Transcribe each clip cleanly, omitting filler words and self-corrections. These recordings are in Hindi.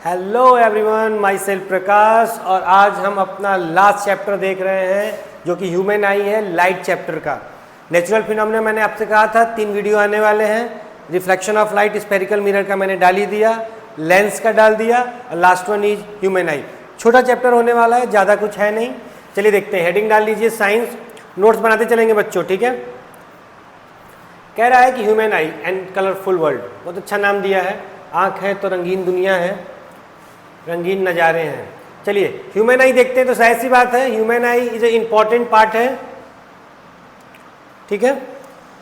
हेलो एवरीवन, माई सेल्फ प्रकाश। और आज हम अपना लास्ट चैप्टर देख रहे हैं जो कि ह्यूमन आई है, लाइट चैप्टर का। नेचुरल फिनोमेना मैंने आपसे कहा था 3 वीडियो आने वाले हैं। Reflection of light, spherical mirror का मैंने डाल ही दिया, लेंस का डाल दिया, और लास्ट वन इज ह्यूमन आई। छोटा चैप्टर होने वाला है, ज़्यादा कुछ है नहीं। चलिए देखते हैं। हेडिंग डाल लीजिए साइंस, नोट्स बनाते चलेंगे बच्चों, ठीक है। कह रहा है कि human I and colourful world, बहुत अच्छा नाम दिया है। आँख है तो रंगीन दुनिया है, रंगीन नज़ारे हैं। चलिए ह्यूमन आई देखते हैं। तो जाहिर सी बात है, human eye is a important part है, ठीक है।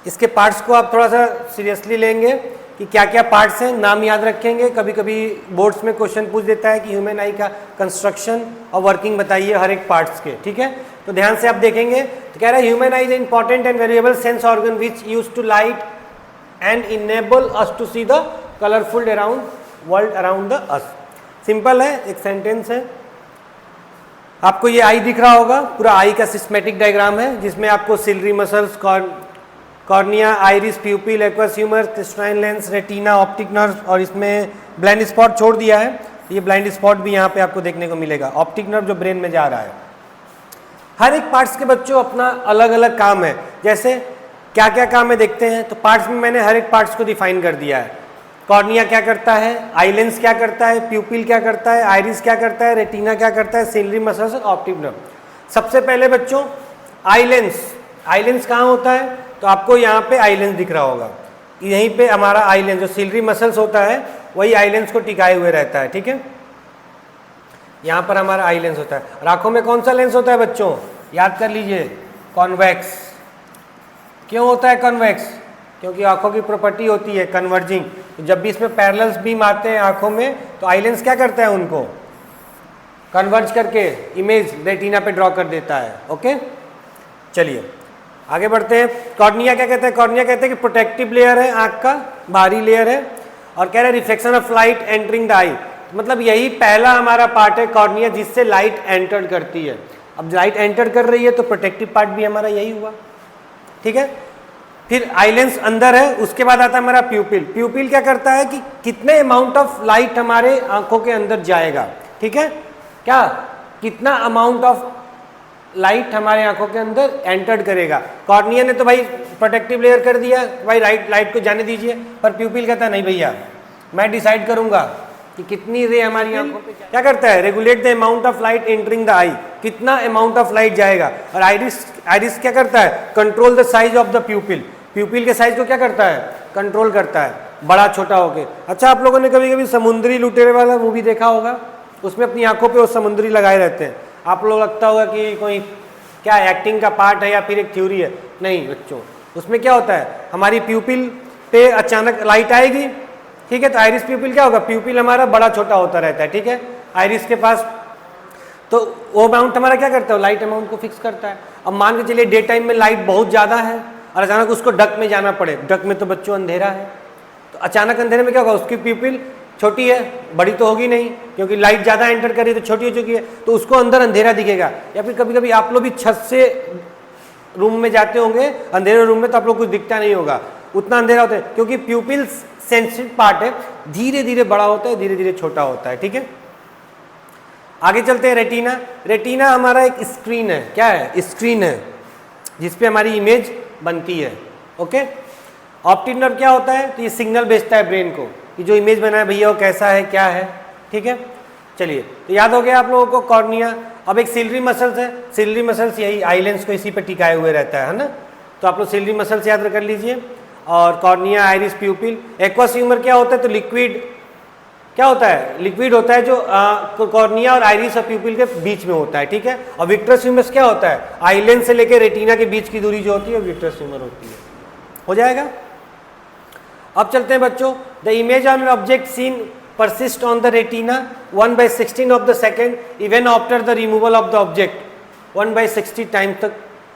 इसके पार्ट्स को आप थोड़ा सा सीरियसली लेंगे कि क्या क्या पार्ट्स हैं, नाम याद रखेंगे। कभी कभी बोर्ड्स में क्वेश्चन पूछ देता है कि ह्यूमन आई का कंस्ट्रक्शन और वर्किंग बताइए हर एक पार्ट्स के, ठीक है। तो ध्यान से आप देखेंगे। तो कह रहा है human eye is important and variable sense organ which use to light and enable us to see the colourful around world around the us. Simple है, एक सेंटेंस है। आपको ये आई दिख रहा होगा, पूरा आई का सिस्मेटिक डायग्राम है, जिसमें आपको ciliary muscles, cornea, iris, pupil, aqueous humour, crystalline lens, retina, optic nerve, और इसमें ब्लाइंड स्पॉट छोड़ दिया है। ये ब्लाइंड स्पॉट भी यहाँ पे आपको देखने को मिलेगा। ऑप्टिक नर्व जो ब्रेन में जा रहा है। हर एक पार्ट्स के बच्चों अपना अलग अलग काम है। जैसे क्या क्या काम है देखते हैं। तो पार्ट्स में मैंने हर एक पार्ट्स को डिफाइन कर दिया है। कॉर्निया क्या करता है, आई लेंस क्या करता है, प्यूपिल क्या करता है, आइरिस क्या करता है, रेटिना क्या करता है, सिलरी मसल्स और ऑप्टिक नर्व। सबसे पहले बच्चों आई लेंस। आई लेंस कहाँ होता है? तो आपको यहाँ पे आई लेंस दिख रहा होगा। यहीं पे हमारा आई लेंस, जो सिलरी मसल्स होता है वही आई लेंस को टिकाए हुए रहता है, ठीक है। यहाँ पर हमारा आई लेंस होता है। और आंखों में कौन सा लेंस होता है बच्चों? याद कर लीजिए, कॉन्वेक्स। क्यों होता है कॉन्वेक्स? क्योंकि आंखों की प्रॉपर्टी होती है कन्वर्जिंग। तो जब भी इसमें पैरेलल्स बीम आते हैं आंखों में, तो आई लेंस क्या करता है? उनको कन्वर्ज करके इमेज रेटिना पे ड्रॉ कर देता है। ओके, चलिए आगे बढ़ते हैं। कॉर्निया क्या कहते हैं? कॉर्निया कहते हैं कि प्रोटेक्टिव लेयर है, आंख का बाहरी लेयर है। और कह रहे हैं reflection of light entering the eye, मतलब यही पहला हमारा पार्ट है कॉर्निया, जिससे लाइट एंटर करती है। अब लाइट एंटर कर रही है तो प्रोटेक्टिव पार्ट भी हमारा यही हुआ, ठीक है। फिर आई लेंस अंदर है, उसके बाद आता है हमारा प्यूपिल। प्यूपिल क्या करता है कि कितने अमाउंट ऑफ लाइट हमारे आंखों के अंदर जाएगा, ठीक है। क्या कितना अमाउंट ऑफ लाइट हमारे आंखों के अंदर एंटर करेगा। कॉर्निया ने तो भाई प्रोटेक्टिव लेयर कर दिया, भाई लाइट को जाने दीजिए। पर प्यूपिल कहता है नहीं भैया, मैं डिसाइड करूंगा कि कितनी रे हमारी आंखों पे क्या करता है, regulate the amount of light entering the eye, कितना अमाउंट ऑफ लाइट जाएगा। और आइरिस क्या करता है, control the size of the प्यूपिल। प्यूपिल के साइज को क्या करता है, कंट्रोल करता है, बड़ा छोटा होके। अच्छा, आप लोगों ने कभी कभी समुद्री लुटेरे वाला मूवी देखा होगा, उसमें अपनी आंखों पे वो समुद्री लगाए रहते हैं। आप लोग लगता होगा कि कोई क्या एक्टिंग का पार्ट है या फिर एक थ्योरी है। नहीं बच्चों, उसमें क्या होता है, हमारी प्यूपिल पे अचानक लाइट आएगी, ठीक है। तो आइरिस प्यूपिल क्या होगा, प्यूपिल हमारा बड़ा छोटा होता रहता है, ठीक है, आइरिस के पास। तो वो अमाउंट हमारा क्या करता है, लाइट अमाउंट को फिक्स करता है। अब मान के चलिए डे टाइम में लाइट बहुत ज़्यादा है और अचानक उसको डक में जाना पड़े। डक में तो बच्चों अंधेरा है, तो अचानक अंधेरे में क्या होगा, उसकी प्यूपिल छोटी है, बड़ी तो होगी नहीं, क्योंकि लाइट ज़्यादा एंटर करी तो छोटी हो चुकी है, तो उसको अंदर अंधेरा दिखेगा। या फिर कभी कभी आप लोग भी छत से रूम में जाते होंगे अंधेरे रूम में, तो आप लोग कुछ दिखता नहीं होगा, उतना अंधेरा होता है, क्योंकि प्यूपिल सेंसिटिव पार्ट है, धीरे धीरे बड़ा होता है, धीरे धीरे छोटा होता है, ठीक है। आगे चलते हैं। रेटिना। रेटिना हमारा एक स्क्रीन है। क्या है? स्क्रीन है, जिसपे हमारी इमेज बनती है। ओके। ऑप्टिक नर्व क्या होता है? तो ये सिग्नल भेजता है ब्रेन को कि जो इमेज बना है भैया वो कैसा है, क्या है, ठीक है। चलिए, तो याद हो गया आप लोगों को कॉर्निया। अब एक सिलरी मसल्स है। सिलरी मसल्स यही आई लेंस को इसी पे टिकाए हुए रहता है ना। तो आप लोग सिलरी मसल्स याद कर लीजिए। और cornea, iris, pupil. Aqueous humour क्या होता है? तो लिक्विड क्या होता है, लिक्विड होता है, जो कॉर्निया और आइरिस और प्यूपिल के बीच में होता है, ठीक है। और विट्रस ह्यूमरस क्या होता है, आई लेंस से लेकर रेटिना के बीच की दूरी जो होती है विट्रस ह्यूमर होती है। हो जाएगा। अब चलते हैं बच्चों। The image on an object seen persist on the retina 1/16 of the second even after the removal of the object 1/60 time तक,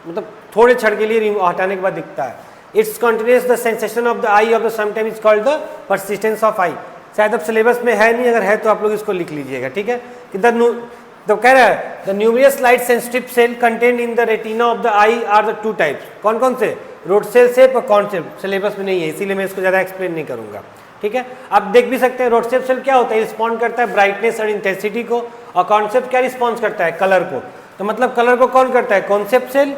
मतलब थोड़े क्षण के लिए हटाने के बाद दिखता है। It's continuous the sensation of the eye of the sometime is called the persistence of eye. शायद अब सिलेबस में है नहीं, अगर है तो आप लोग इसको लिख लीजिएगा, ठीक है। कि तो कह रहा है the numerous light sensitive cell content in the retina of the eye are the 2 types. कौन कौन से? रोड सेल शेप और कॉन सेल। सिलेबस में नहीं है, इसीलिए मैं इसको ज़्यादा एक्सप्लेन नहीं करूँगा, ठीक है। आप देख भी सकते हैं रोडसेप सेल क्या होता है, रिस्पॉन्ड करता है ब्राइटनेस और इंटेंसिटी को, और कॉन्सेप्ट क्या रिस्पॉन्स करता है, कलर को। तो मतलब कलर को कौन करता है, कॉन्सेप्ट सेल,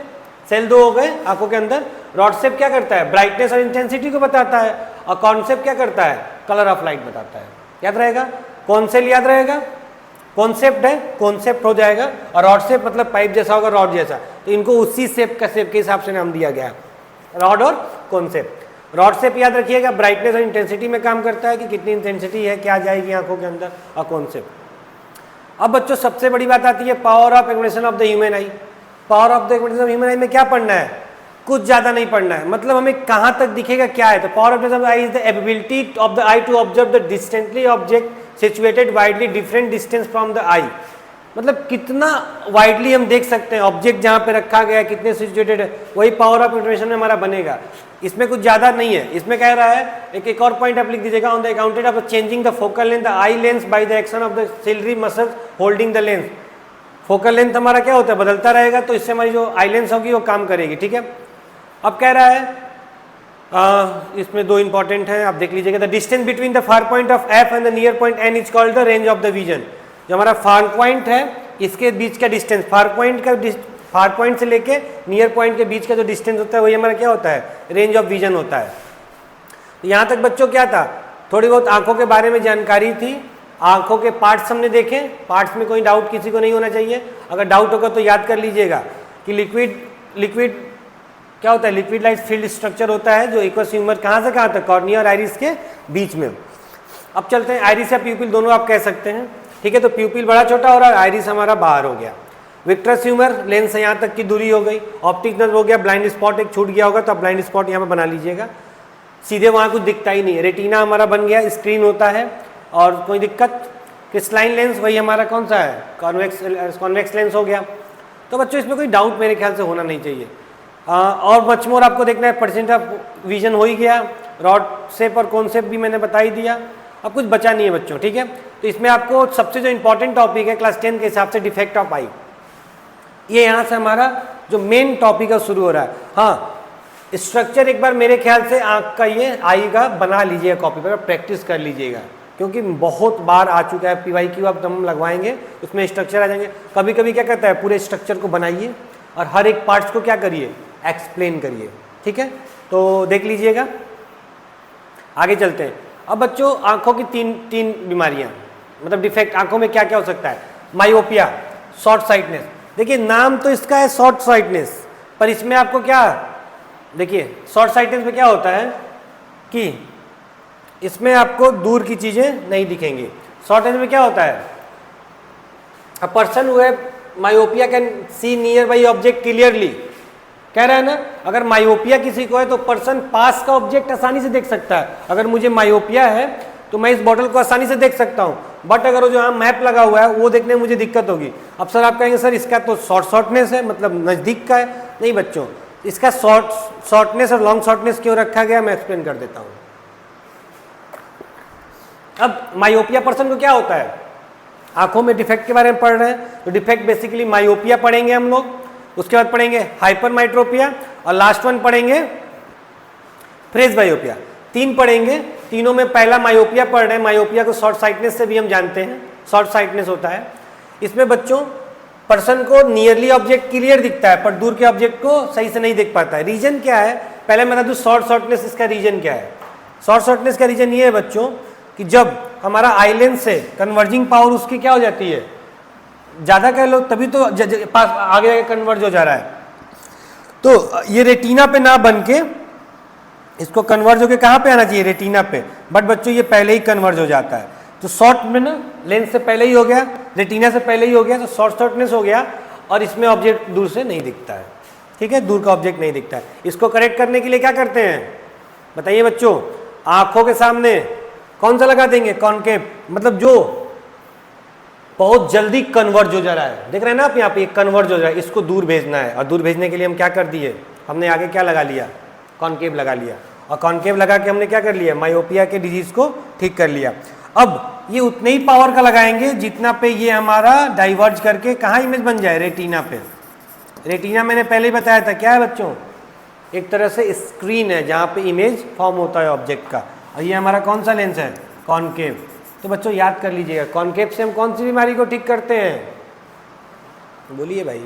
सेल 2 हो गए आंखों के अंदर। रोडसेप क्या करता है, ब्राइटनेस और इंटेंसिटी को बताता है, और कॉन्सेप्ट क्या करता है, कलर ऑफ लाइट बताता है। याद रहेगा, कौन सेल याद रहेगा, कॉन्सेप्ट है, कॉन्सेप्ट हो जाएगा, और रॉड शेप मतलब पाइप जैसा होगा, रॉड जैसा, तो इनको उसी शेप का शेप के हिसाब से नाम दिया गया, रॉड और कॉन्सेप्ट। रॉड शेप याद रखिएगा ब्राइटनेस और इंटेंसिटी में काम करता है कि कितनी इंटेंसिटी है, क्या जाएगी आंखों के अंदर, और कॉन्सेप्ट। अब बच्चों सबसे बड़ी बात आती है power of activation of the human I. Power of the activation of human आई में क्या पढ़ना है, कुछ ज्यादा नहीं पढ़ना है, मतलब हमें कहां तक दिखेगा क्या है। तो power of activation of the eye is the ability of the eye to observe the distantly object situated widely different distance from the eye, मतलब कितना वाइडली हम देख सकते हैं ऑब्जेक्ट जहां पे रखा गया है, कितने सिचुएटेड है, वही पावर ऑफ एक्टिवेशन में हमारा बनेगा। इसमें कुछ ज्यादा नहीं है। इसमें कह रहा है एक और पॉइंट आप लिख दीजिएगा, on the accounted of changing the focal length the eye lens by the action of the ciliary muscles holding the lens. Focal length हमारा क्या होता है, बदलता रहेगा, तो इससे हमारी जो आई लेंस होगी वो काम करेगी, ठीक है। अब कह रहा है इसमें दो इंपॉर्टेंट है, आप देख लीजिएगा, the distance between the far point of F and the near point N is called the range of the vision. जो हमारा फार पॉइंट है इसके बीच का डिस्टेंस, फार पॉइंट से लेके नियर पॉइंट के बीच का जो डिस्टेंस होता है वही हमारा क्या होता है, रेंज ऑफ विजन होता है। तो यहाँ तक बच्चों क्या था, थोड़ी बहुत आंखों के बारे में जानकारी थी, आंखों के पार्ट्स हमने देखे, पार्ट्स में कोई डाउट किसी को नहीं होना चाहिए। अगर डाउट होगा तो याद कर लीजिएगा कि लिक्विड क्या होता है, लिक्विड लाइट फील्ड स्ट्रक्चर होता है जो एक्वस ह्यूमर कहाँ से कहाँ तक, कॉर्निया और आइरिस के बीच में। अब चलते हैं आइरिस या प्यूपिल दोनों आप कह सकते हैं, ठीक है। तो प्यूपिल बड़ा छोटा हो रहा है, आइरिस हमारा बाहर हो गया। विट्रस ह्यूमर लेंस से यहाँ तक की दूरी हो गई, ऑप्टिक नर्व हो गया, ब्लाइंड स्पॉट एक छूट गया होगा तो आप ब्लाइंड स्पॉट यहाँ पे बना लीजिएगा, सीधे वहाँ कुछ दिखता ही नहीं है। रेटिना हमारा बन गया, स्क्रीन होता है और कोई दिक्कत। क्रिस्टलाइन लेंस वही हमारा कौन सा है, कॉन्वेक्स लेंस हो गया। तो बच्चों इसमें कोई डाउट मेरे ख्याल से होना नहीं चाहिए। और मच मोर आपको देखना है, परसेंट ऑफ विजन हो ही गया, रॉड शेप और कॉन्सेप्ट भी मैंने बता ही दिया, अब कुछ बचा नहीं है बच्चों, ठीक है। तो इसमें आपको सबसे जो इंपॉर्टेंट टॉपिक है क्लास 10 के हिसाब से डिफेक्ट ऑफ आई, ये यहाँ से हमारा जो मेन टॉपिक है शुरू हो रहा है। हाँ, स्ट्रक्चर एक बार मेरे ख्याल से आँख का ये आई का बना लीजिएगा कॉपी पर, प्रैक्टिस कर लीजिएगा, क्योंकि बहुत बार आ चुका है PYQ अब हम लगवाएंगे, उसमें स्ट्रक्चर आ जाएंगे। कभी कभी क्या कहता है, पूरे स्ट्रक्चर को बनाइए और हर एक पार्ट्स को क्या करिए, एक्सप्लेन करिए, ठीक है। तो देख लीजिएगा, आगे चलते हैं। अब बच्चों आंखों की तीन बीमारियां, मतलब डिफेक्ट आंखों में क्या क्या हो सकता है, मायोपिया, शॉर्ट साइटनेस। देखिए नाम तो इसका है शॉर्ट साइटनेस, पर इसमें आपको क्या, देखिए शॉर्ट साइटनेस में क्या होता है कि इसमें आपको दूर की चीजें नहीं दिखेंगी। शॉर्ट साइटनेस में क्या होता है, a person who have myopia can see near by object clearly, कह रहा है ना, अगर मायोपिया किसी को है तो पर्सन पास का ऑब्जेक्ट आसानी से देख सकता है। अगर मुझे मायोपिया है तो मैं इस बॉटल को आसानी से देख सकता हूँ, बट अगर वो जो यहाँ मैप लगा हुआ है वो देखने में मुझे दिक्कत होगी। अब सर आप कहेंगे सर इसका तो शॉर्टनेस है, मतलब नज़दीक का है। नहीं बच्चों, इसका शॉर्टनेस और लॉन्ग शॉर्टनेस क्यों रखा गया मैं एक्सप्लेन कर देता हूँ। अब मायोपिया पर्सन को क्या होता है, आंखों में डिफेक्ट के बारे में पढ़ रहे हैं, तो डिफेक्ट बेसिकली मायोपिया पढ़ेंगे हम लोग, उसके बाद पढ़ेंगे हाइपरमाइट्रोपिया, और लास्ट वन पढ़ेंगे प्रेसबायोपिया। 3 पढ़ेंगे, तीनों में पहला मायोपिया पढ़ रहे हैं। मायोपिया को शॉर्ट साइटनेस से भी हम जानते हैं, शॉर्ट साइटनेस होता है। इसमें बच्चों पर्सन को नियरली ऑब्जेक्ट क्लियर दिखता है पर दूर के ऑब्जेक्ट को सही से नहीं दिख पाता है। रीजन क्या है, पहले मैं बता दूं शॉर्ट शॉर्टनेस इसका रीजन क्या है। शॉर्ट शॉर्टनेस का रीजन ये है बच्चों कि जब हमारा आई लेंस से कन्वर्जिंग पावर उसकी क्या हो जाती है, ज़्यादा कह लो तभी तो पास आगे कन्वर्ज हो जा रहा है। तो ये रेटिना पे ना बन के इसको कन्वर्ज होके कहाँ पे आना चाहिए, रेटिना पे, बट बच्चों ये पहले ही कन्वर्ज हो जाता है। तो शॉर्ट में ना लेंस से पहले ही हो गया, रेटिना से पहले ही हो गया, तो शॉर्ट शॉर्टनेस हो गया और इसमें ऑब्जेक्ट दूर से नहीं दिखता है, ठीक है, दूर का ऑब्जेक्ट नहीं दिखता है। इसको करेक्ट करने के लिए क्या करते हैं बताइए बच्चों, आंखों के सामने कौन सा लगा देंगे, कॉनकेव, मतलब जो बहुत जल्दी कन्वर्ज हो जा रहा है। देख रहे हैं ना आप यहाँ पे, कन्वर्ज हो जा रहा है, इसको दूर भेजना है। और दूर भेजने के लिए हम क्या कर दिए, हमने आगे क्या लगा लिया, कॉनकेव लगा लिया। और कॉनकेव लगा के हमने क्या कर लिया, मायोपिया के डिजीज को ठीक कर लिया। अब ये उतने ही पावर का लगाएंगे जितना पे ये हमारा डाइवर्ज करके कहाँ इमेज बन जाए, रेटिना पे। रेटिना मैंने पहले ही बताया था क्या है बच्चों, एक तरह से स्क्रीन है जहाँ पे इमेज फॉर्म होता है ऑब्जेक्ट का। और ये हमारा कौन सा लेंस है, कॉनकेव। तो बच्चों याद कर लीजिएगा, कॉनकेव से हम कौन सी बीमारी को ठीक करते हैं, बोलिए भाई,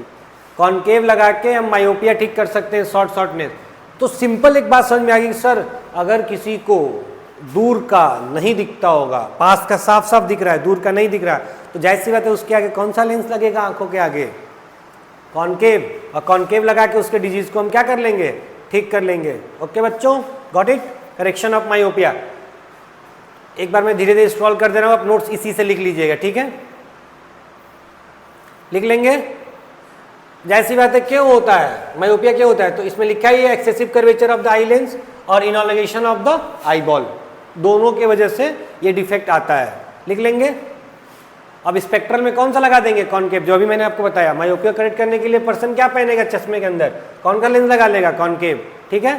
कॉनकेव लगा के हम मायोपिया ठीक कर सकते हैं, शॉर्टनेस। तो सिंपल एक बात समझ में आ गई सर, अगर किसी को दूर का नहीं दिखता होगा, पास का साफ साफ दिख रहा है, दूर का नहीं दिख रहा, तो जाहिर सी बात है उसके आगे कौन सा लेंस लगेगा, आंखों के आगे कॉनकेव, और कॉनकेव लगा के उसके डिजीज को हम क्या कर लेंगे, ठीक कर लेंगे। ओके बच्चों, got it, correction of myopia. एक बार मैं धीरे धीरे स्क्रॉल कर दे रहा हूं, आप नोट्स इसी से लिख लीजिएगा, ठीक है, लिख लेंगे। जैसी बात है, क्यों होता है मायोपिया, क्यों होता है, तो इसमें लिखा ही है excessive curvature of the eye lens और इनोलगेशन ऑफ द आई बॉल, दोनों के वजह से ये डिफेक्ट आता है, लिख लेंगे। अब स्पेक्ट्रल में कौन सा लगा देंगे, कॉनकेव, जो अभी मैंने आपको बताया। मायोपिया करेक्ट करने के लिए पर्सन क्या पहनेगा चश्मे के अंदर, कौन का लेंस लगा लेगा, कॉनकेव, ठीक है,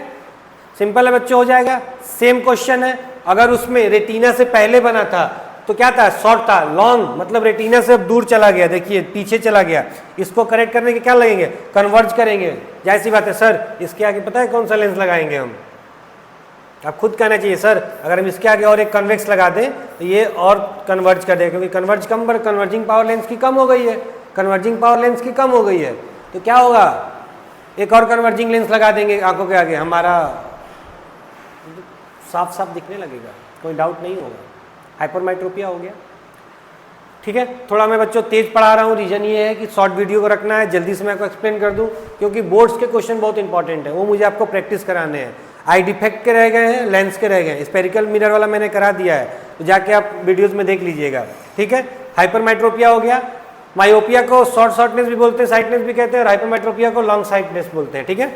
सिंपल है बच्चों, हो जाएगा। सेम क्वेश्चन है, अगर उसमें रेटिना से पहले बना था तो क्या था, शॉर्ट था, लॉन्ग मतलब रेटिना से अब दूर चला गया, देखिए पीछे चला गया, इसको करेक्ट करने के क्या लगेंगे, कन्वर्ज करेंगे। जाहिर सी बात है सर, इसके आगे पता है कौन सा लेंस लगाएंगे हम, आप खुद कहना चाहिए सर, अगर हम इसके आगे और एक कन्वेक्स लगा दें तो ये और कन्वर्ज कर देगा, क्योंकि कन्वर्ज कम पर कन्वर्जिंग पावर लेंस की कम हो गई है, कन्वर्जिंग पावर लेंस की कम हो गई है, तो क्या होगा, एक और कन्वर्जिंग लेंस लगा देंगे आंखों के आगे, हमारा साफ साफ दिखने लगेगा, कोई डाउट नहीं होगा, हाइपरमेट्रोपिया हो गया। ठीक है, थोड़ा मैं बच्चों तेज पढ़ा रहा हूँ, रीजन ये है कि शॉर्ट वीडियो को रखना है, जल्दी से मैं आपको एक्सप्लेन कर दूँ, क्योंकि बोर्ड्स के क्वेश्चन बहुत इंपॉर्टेंट है, वो मुझे आपको प्रैक्टिस कराने हैं। आई डिफेक्ट के रह गए हैं, लेंस के रह गए हैं, स्पेरिकल मिरर वाला मैंने करा दिया है, तो जाके आप वीडियोज़ में देख लीजिएगा। ठीक है, हाइपरमेट्रोपिया हो गया, मायोपिया को शॉर्टनेस भी बोलते हैं, साइटनेस भी कहते हैं, और हाइपरमेट्रोपिया को लॉन्ग साइटनेस बोलते हैं। ठीक है,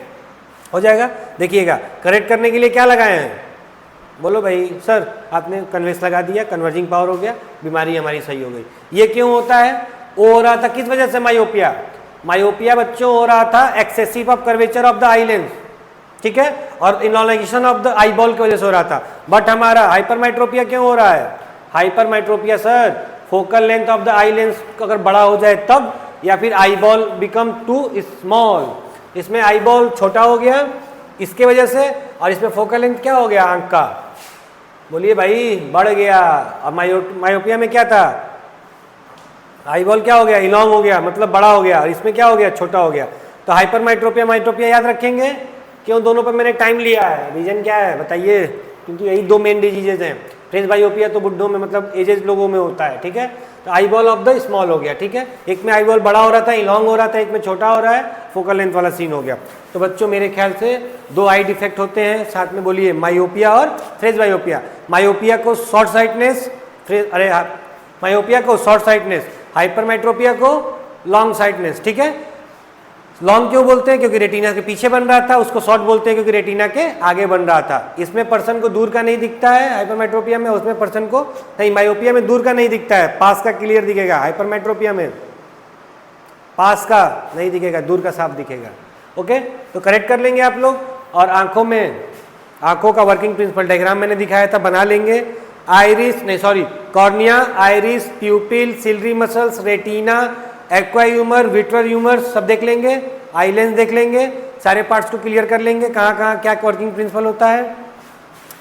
हो जाएगा। देखिएगा, करेक्ट करने के लिए क्या लगाए हैं, बोलो भाई सर, आपने कन्वेक्स लगा दिया, कन्वर्जिंग पावर हो गया, बीमारी हमारी सही हो गई। ये क्यों होता है, वो हो रहा था किस वजह से, मायोपिया, मायोपिया बच्चों हो रहा था excessive of curvature of the eye lens, ठीक है, और इनोलगेशन ऑफ द आई बॉल की वजह से हो रहा था। बट हमारा हाइपरमेट्रोपिया क्यों हो रहा है, hypermetropia sir focal length of the eye lens अगर बड़ा हो जाए तब, या फिर eyeball become too small, इसमें आई बॉल छोटा हो गया इसके वजह से, और इसमें फोकल लेंथ क्या हो गया आंख का, बोलिए भाई बढ़ गया। और मायोपिया में क्या था, आई बॉल क्या हो गया, इलॉन्ग हो गया, मतलब बड़ा हो गया, और इसमें क्या हो गया, छोटा हो गया। तो हाइपरमेट्रोपिया मायोपिया याद रखेंगे, क्यों दोनों पर मैंने टाइम लिया है, रीजन क्या है बताइए, क्योंकि यही दो मेन डिजीजेज हैं। फ्रेश बायोपिया तो बुड्ढों में मतलब एजेड लोगों में होता है, ठीक है, तो eye ball of the small हो गया, ठीक है, एक में आई बॉल बड़ा हो रहा था, लॉन्ग हो रहा था, एक में छोटा हो रहा है, फोकल लेंथ वाला सीन हो गया। तो बच्चों मेरे ख्याल से दो आई डिफेक्ट होते हैं, साथ में बोलिए मायोपिया और फ्रेश बायोपिया। मायोपिया को शॉर्ट साइटनेस, अरे मायोपिया को शॉर्ट साइटनेस, हाइपरमेट्रोपिया को लॉन्ग साइटनेस। ठीक है, लॉन्ग क्यों बोलते हैं, क्योंकि रेटिना के पीछे बन रहा था, उसको शॉर्ट बोलते हैं क्योंकि रेटिना के आगे बन रहा था। इसमें पर्सन को दूर का नहीं दिखता है हाइपरमेट्रोपिया में, उसमें पर्सन को नहीं, मायोपिया में दूर का नहीं दिखता है, पास का क्लियर दिखेगा, हाइपरमेट्रोपिया में पास का नहीं दिखेगा, दूर का साफ दिखेगा। ओके, तो करेक्ट कर लेंगे आप लोग। और आंखों में, आंखों का वर्किंग प्रिंसिपल डायग्राम मैंने दिखाया था, बना लेंगे। आइरिस नहीं sorry cornea, iris, pupil, ciliary muscles, retina, aqua humour, vitreous humour सब देख लेंगे, आई लेंस देख लेंगे, सारे पार्ट्स को क्लियर कर लेंगे, कहाँ कहाँ क्या वर्किंग प्रिंसिपल होता है।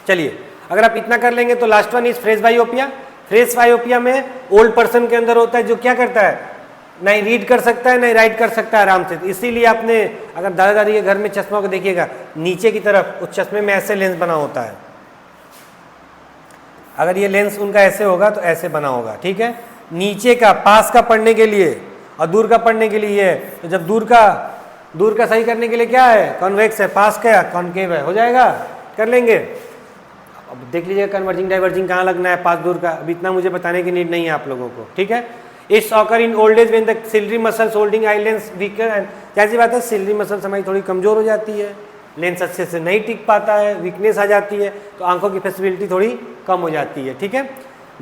चलिए, अगर आप इतना कर लेंगे तो last one is presbyopia. Presbyopia में ओल्ड पर्सन के अंदर होता है, जो क्या करता है, नहीं रीड कर सकता है नहीं राइट कर सकता है आराम से। इसीलिए आपने अगर दादा दादी के घर में चश्मा को देखिएगा, नीचे की तरफ उस चश्मे में ऐसे लेंस बना होता है, अगर ये लेंस उनका ऐसे होगा तो ऐसे बना होगा। ठीक है, नीचे का पास का पढ़ने के लिए और दूर का पढ़ने के लिए है, तो जब दूर का सही करने के लिए क्या है, कॉन्वेक्स है, पास का कॉन्केव है, हो जाएगा, कर लेंगे। अब देख लीजिएगा कन्वर्जिंग डाइवर्जिंग कहाँ लगना है, पास दूर का, अब इतना मुझे बताने की नीड नहीं है आप लोगों को। ठीक है, it's occur in old age when the ciliary muscles holding eye lens weaker and, जैसी बात है सिलरी मसल्स हमारी थोड़ी कमजोर हो जाती है, लेंस अच्छे से नहीं टिक पाता है, वीकनेस आ जाती है, तो आंखों की फेसिबिलिटी थोड़ी कम हो जाती है। ठीक है,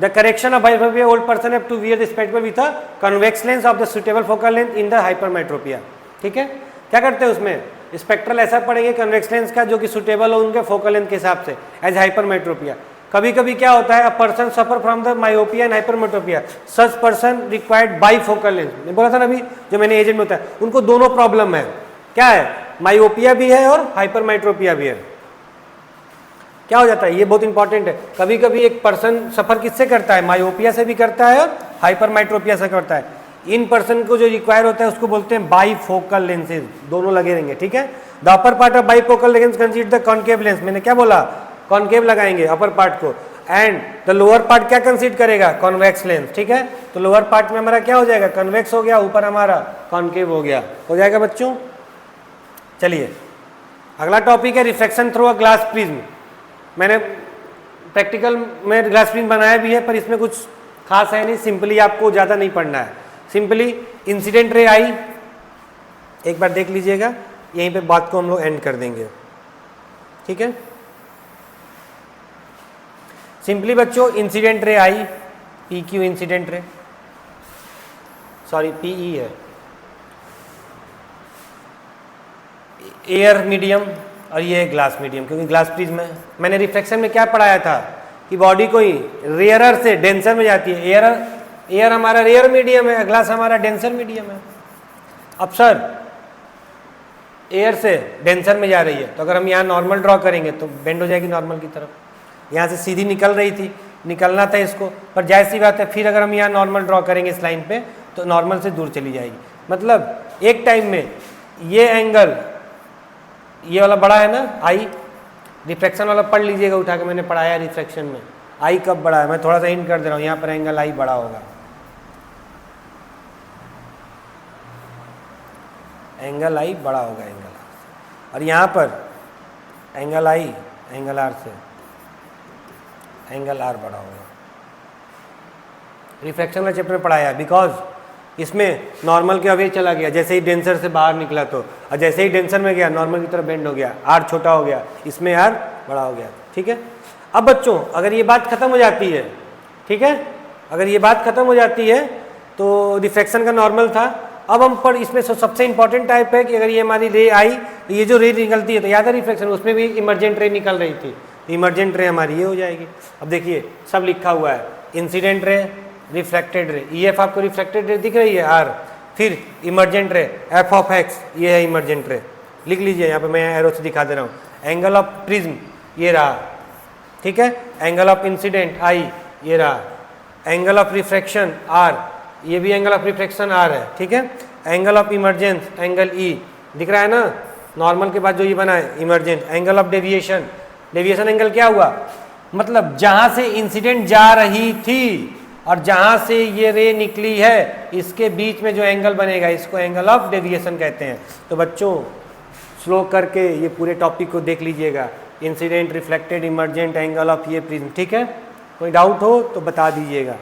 the correction of hypermetropia old person have to wear the spectacle with a convex lens of the suitable focal length in the hypermetropia. ठीक है, क्या करते हैं उसमें, स्पेक्ट्रल ऐसा पढ़ेंगे कन्वेक्स लेंस का जो कि सुटेबल हो उनके फोकल लेंथ के हिसाब से एज हाइपरमेट्रोपिया। कभी कभी क्या होता है, a person suffer from the myopia and hypermetropia, such person required by focal lens. मैं बोला था ना अभी, जो मैंने एजेंट में होता है, उनको दोनों प्रॉब्लम है, क्या है, मायोपिया भी है और हाइपरमेट्रोपिया भी है। क्या हो जाता है, ये बहुत इंपॉर्टेंट है, कभी कभी एक पर्सन सफ़र किससे करता है, मायोपिया से भी करता है और हाइपरमेट्रोपिया से करता है। इन पर्सन को जो रिक्वायर होता है उसको बोलते हैं बाईफोकल लेंसेज, दोनों लगे रहेंगे, ठीक है। The upper part of bifocal lens consider the concave lens, मैंने क्या बोला, कॉन्केव लगाएंगे अपर पार्ट को, एंड द लोअर पार्ट क्या कंसीडर करेगा, कॉन्वेक्स लेंस, ठीक है। तो लोअर पार्ट में हमारा क्या हो जाएगा, कन्वेक्स हो गया, ऊपर हमारा कॉन्केव हो गया, हो जाएगा बच्चों। चलिए अगला टॉपिक है reflection through a glass prism. मैंने प्रैक्टिकल में ग्लास प्रिज्म बनाया भी है, पर इसमें कुछ खास है नहीं, सिंपली आपको ज़्यादा नहीं पढ़ना है, सिंपली इंसिडेंट रे आई, एक बार देख लीजिएगा, यहीं पे बात को हम लोग एंड कर देंगे, ठीक है। सिंपली बच्चों incident ray I, P Q incident ray, sorry PE है, एयर मीडियम और ये ग्लास मीडियम, क्योंकि ग्लास प्रिज्म है। मैंने रिफ्लेक्शन में क्या पढ़ाया था कि बॉडी को ही रेयरर से डेंसर में जाती है, एयर हमारा रेयर मीडियम है, ग्लास हमारा डेंसर मीडियम है। अब सर एयर से डेंसर में जा रही है, तो अगर हम यहाँ नॉर्मल ड्रॉ करेंगे तो बेंड हो जाएगी नॉर्मल की तरफ, यहाँ से सीधी निकल रही थी, निकलना था इसको, पर जाहिर सी बात है फिर अगर हम यहाँ नॉर्मल ड्रॉ करेंगे इस लाइन पे तो नॉर्मल से दूर चली जाएगी। मतलब एक टाइम में ये एंगल, ये वाला बड़ा है ना आई, रिफ्लेक्शन वाला पढ़ लीजिएगा उठा के, मैंने पढ़ाया रिफ्लेक्शन में आई कब बड़ा है, मैं थोड़ा सा हिंट कर दे रहा हूँ, यहाँ पर एंगल आई बड़ा होगा, एंगल आई बड़ा होगा एंगल आर से, और यहाँ पर एंगल आई एंगल आर से एंगल आर बड़ा होगा। रिफ्लेक्शन वाला चैप्टर में पढ़ाया, बिकॉज इसमें नॉर्मल के अवे चला गया, जैसे ही डेंसर से बाहर निकला तो, और जैसे ही डेंसर में गया नॉर्मल की तरफ बेंड हो गया, आर छोटा हो गया, इसमें आर बड़ा हो गया, ठीक है। अब बच्चों अगर ये बात खत्म हो जाती है, ठीक है, अगर ये बात खत्म हो जाती है तो रिफ्लेक्शन का नॉर्मल था। अब हम पर इसमें सबसे इंपॉर्टेंट टाइप है कि अगर ये हमारी रे आई, तो ये जो रे निकलती है, तो याद है रिफ्लेक्शन उसमें भी इमर्जेंट रे निकल रही थी, इमर्जेंट रे हमारी ये हो जाएगी। अब देखिए सब लिखा हुआ है, incident ray, reflected ray, E F आपको रिफ्लेक्टेड रे दिख रही है आर, फिर इमर्जेंट रे एफ ऑफ एक्स, ये है इमर्जेंट रे, लिख लीजिए, यहाँ पे मैं एरो से दिखा दे रहा हूँ। एंगल ऑफ प्रिज्म ये रहा, ठीक है, एंगल ऑफ इंसिडेंट आई ये रहा, एंगल ऑफ रिफ्रैक्शन आर, ये भी एंगल ऑफ रिफ्लेक्शन आर है, ठीक है। Angle of emergence angle E दिख रहा है ना, नॉर्मल के बाद जो ये बना है emergent. Angle of deviation, deviation angle क्या हुआ, मतलब जहां से इंसिडेंट जा रही थी और जहां से ये रे निकली है इसके बीच में जो एंगल बनेगा इसको एंगल ऑफ डेविएशन कहते हैं। तो बच्चों स्लो करके ये पूरे टॉपिक को देख लीजिएगा, incident, reflected, emergent, angle of ये प्रिज्म, ठीक है। कोई डाउट हो तो बता दीजिएगा।